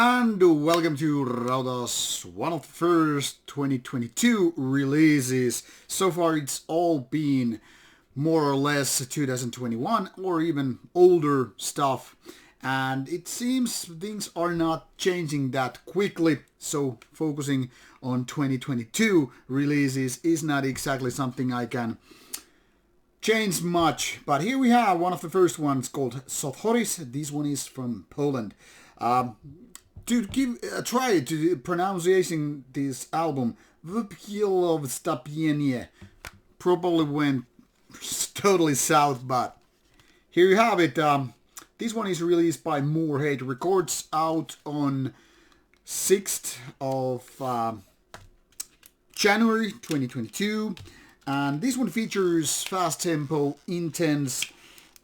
And welcome to Rauta's one of the first 2022 releases. So far it's all been more or less 2021 or even older stuff. And it seems things are not changing that quickly, so focusing on 2022 releases is not exactly something I can change much. But here we have one of the first ones called Sothoris. This one is from Poland. To give a try to pronunciation this album, Wpieklowstapienie probably went totally south, but here you have it. This one is released by Moorhead Records, out on 6th of January 2022, and this one features fast tempo, intense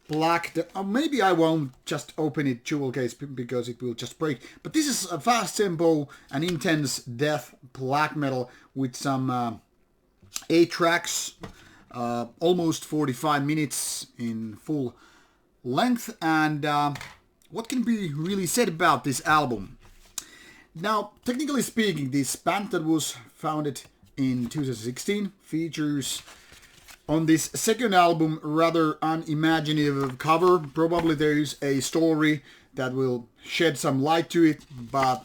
black. Maybe I won't just open it jewel case because it will just break. But this is a fast tempo and intense death black metal with some 8 tracks, almost 45 minutes in full length. And what can be really said about this album? Now, technically speaking, this band that was founded in 2016 features on this second album rather unimaginative cover. Probably there is a story that will shed some light to it, but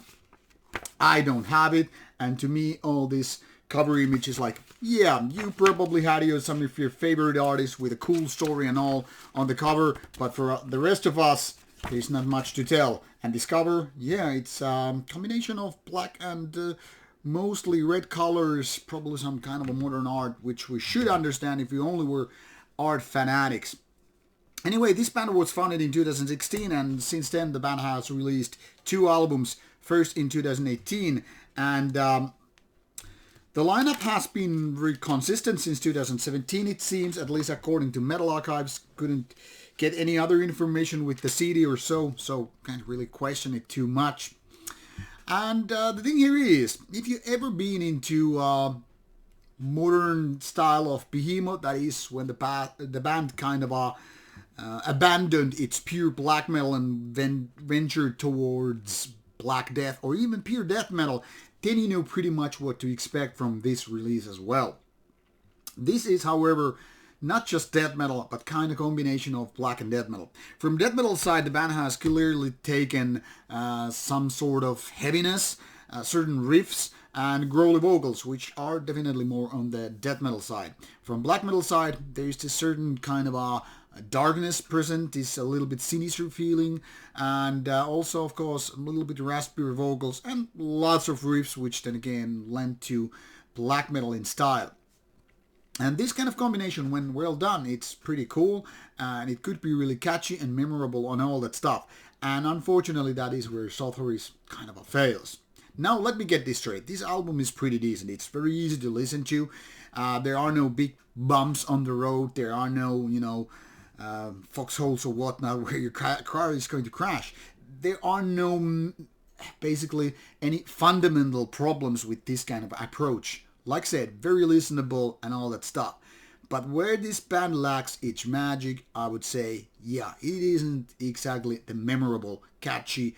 I don't have it. And to me, all this cover image is like, yeah, you probably had some of your favorite artists with a cool story and all on the cover, but for the rest of us, there's not much to tell. And this cover, yeah, it's a combination of black and mostly red colors, probably some kind of a modern art, which we should understand if we only were art fanatics. Anyway, this band was founded in 2016, and since then the band has released 2 albums, first in 2018, and the lineup has been very consistent since 2017, it seems, at least according to Metal Archives. Couldn't get any other information with the CD or so can't really question it too much. And the thing here is, if you ever been into modern style of Behemoth, that is when the band kind of abandoned its pure black metal and then ventured towards black death or even pure death metal, then you know pretty much what to expect from this release as well. This is, however, not just death metal, but kind of combination of black and death metal. From death metal side, the band has clearly taken some sort of heaviness, certain riffs, and growly vocals, which are definitely more on the death metal side. From black metal side, there's this certain kind of a darkness present, this a little bit sinister feeling, and also, of course, a little bit raspier vocals, and lots of riffs, which then again lend to black metal in style. And this kind of combination, when well done, it's pretty cool, and it could be really catchy and memorable on all that stuff. And unfortunately, that is where Sothoris kind of fails. Now, let me get this straight. This album is pretty decent. It's very easy to listen to. There are no big bumps on the road. There are no, foxholes or whatnot where your car is going to crash. There are no, basically, any fundamental problems with this kind of approach. Like I said, very listenable and all that stuff. But where this band lacks its magic, I would say, yeah, it isn't exactly the memorable, catchy,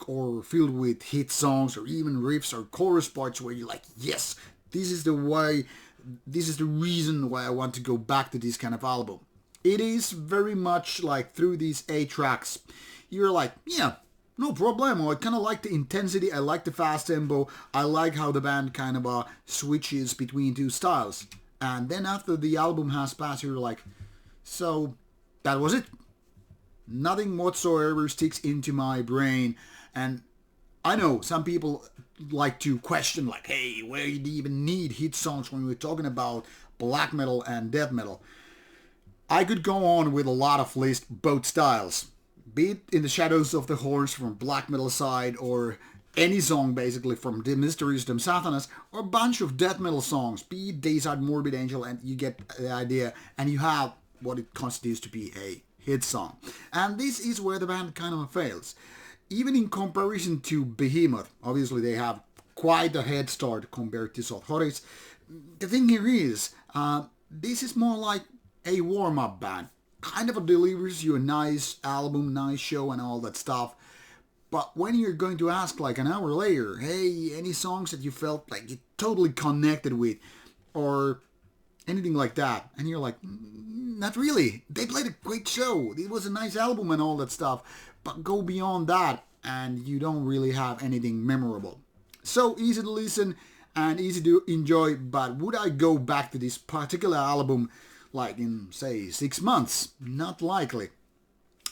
or filled with hit songs or even riffs or chorus parts where you're like, yes, this is the reason why I want to go back to this kind of album. It is very much like through these 8 tracks, you're like, yeah, no problemo. I kind of like the intensity. I like the fast tempo. I like how the band kind of switches between 2 styles. And then after the album has passed, you're like, so that was it. Nothing whatsoever sticks into my brain. And I know some people like to question, like, hey, where do you even need hit songs when we're talking about black metal and death metal? I could go on with a lot of lists, both styles. Be it In the Shadows of the Horns from black metal side, or any song basically from The Mysteries of Sothoris, or a bunch of death metal songs, be it Dayside Morbid Angel, and you get the idea, and you have what it constitutes to be a hit song. And this is where the band kind of fails. Even in comparison to Behemoth, obviously they have quite a head start compared to Sothoris. The thing here is, this is more like a warm-up band. Kind of delivers you a nice album, nice show and all that stuff. But when you're going to ask like an hour later, hey, any songs that you felt like you totally connected with or anything like that, and you're like, not really. They played a great show. It was a nice album and all that stuff. But go beyond that and you don't really have anything memorable. So easy to listen and easy to enjoy, but would I go back to this particular album like in, say, 6 months? Not likely.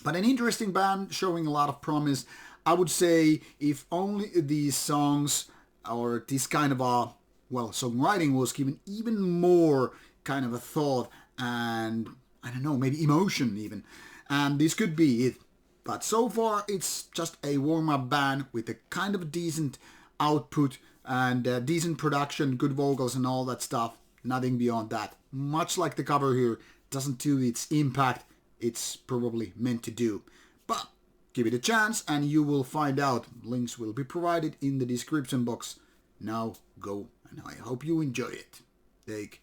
But an interesting band showing a lot of promise. I would say if only these songs or this kind of songwriting was given even more kind of a thought and, I don't know, maybe emotion even. And this could be it. But so far it's just a warm-up band with a kind of decent output and decent production, good vocals and all that stuff. Nothing beyond that. Much like the cover here, doesn't do its impact it's probably meant to do. But give it a chance and you will find out. Links will be provided in the description box. Now go, and I hope you enjoy it. Take